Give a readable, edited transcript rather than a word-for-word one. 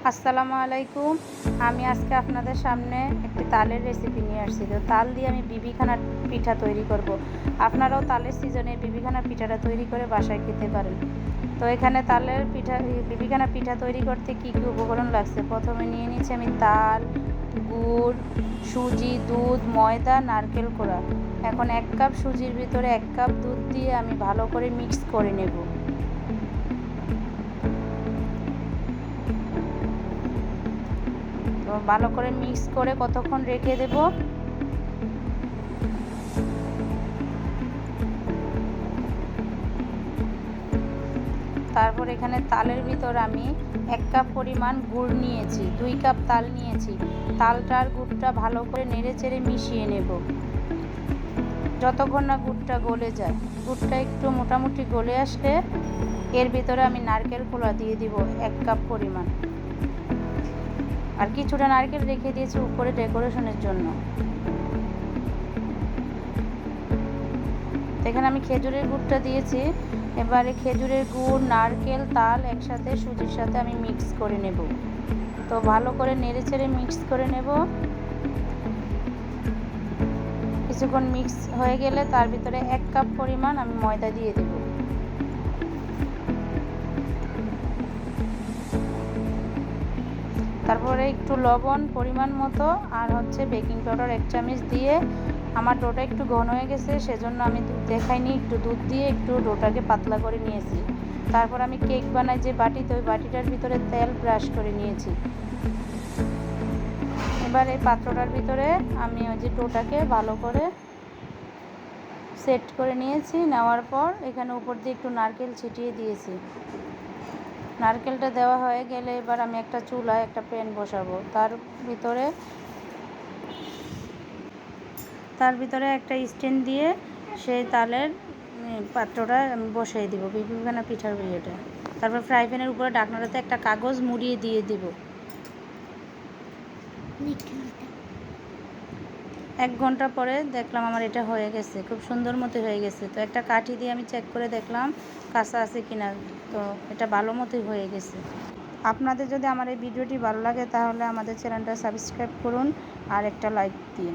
আসসালামু আলাইকুম। আমি আজকে আপনাদের সামনে একটি তালের রেসিপি নিয়ে আসছি। তো তাল দিয়ে আমি বিবিখানা পিঠা তৈরি করব। আপনারাও তালের সিজনে বিবিখানা পিঠাটা তৈরি করে বাসায় খেতে পারেন। তো এখানে তালের পিঠা বিবিখানা পিঠা তৈরি করতে কি কি উপকরণ লাগছে, প্রথমে নিয়ে নিচ্ছি আমি তাল, গুড়, সুজি, দুধ, ময়দা, নারকেল কোড়া। এখন 1 কাপ সুজির ভিতরে 1 কাপ দুধ দিয়ে আমি ভালো করে মিক্স করে নেব। তো ভালো করে মিক্স করে কতক্ষণ রেখে দেব। তারপর এখানে তালের ভিতর আমি 1 কাপ পরিমাণ গুড় নিয়েছি, 2 কাপ তাল নিয়েছি। তালটার গুড়টা ভালো করে নেড়ে চেড়ে মিশিয়ে নেব যতক্ষণ না গুড়টা গলে যায়। গুড়টা একটু মোটামুটি গলে আসলে এর ভিতরে আমি নারকেল কোড়া দিয়ে দিব 1 কাপ পরিমাণ, আর কিছুটা নারকেল রেখে দিয়েছি উপরে ডেকোরেশনের জন্য। এখানে আমি খেজুরের গুড়টা দিয়েছি। এবারে খেজুরের গুড়, নারকেল, তাল একসাথে সুজির সাথে আমি মিক্স করে নেব। তো ভালো করে নেড়ে চেড়ে মিক্স করে নেব। কিছুক্ষণ মিক্স হয়ে গেলে তার ভিতরে 1 কাপ পরিমাণ আমি ময়দা দিয়ে দেব। তারপরে একটু লবণ পরিমাণ মতো আর বেকিং পাউডার 1 চামচ দিয়ে, আমার ডোটা একটু ঘন হয়ে গেছে সেজন্য আমি দুধ দেখাইনি, একটু দুধ দিয়ে একটু ডোটাকে পাতলা করে নিয়েছি। তারপর আমি কেক বানাই যে বাটিতে, ওই বাটিটার ভিতরে তেল ব্রাশ করে নিয়েছি। এবার এই পাত্রটার ভিতরে আমি ওই যে ডোটাকে ভালো করে সেট করে নিয়েছি। নেওয়ার পর এখানে উপর দিয়ে একটু নারকেল ছিটিয়ে দিয়েছি। নারকেলটা দেওয়া হয়ে গেলে এবার আমি একটা চুলায় একটা প্যান বসাবো। তার ভিতরে একটা স্ট্যান্ড দিয়ে সেই তালের পাত্রটা আমি বসিয়ে দিব, বিবিখানা পিঠার ইয়েটা। তারপর ফ্রাই প্যানের উপরে ঢাকনাটাতে একটা কাগজ মুড়িয়ে দিয়ে দিব। 1 ঘন্টা পরে দেখলাম আমার এটা হয়ে গেছে, খুব সুন্দর মতো হয়ে গেছে। তো একটা কাঠি দিয়ে আমি চেক করে দেখলাম কাঁচা আছে কিনা। তো এটা ভালো মতোই হয়ে গেছে। আপনাদের যদি আমার এই ভিডিওটি ভালো লাগে তাহলে আমাদের চ্যানেলটা সাবস্ক্রাইব করুন আর একটা লাইক দিন।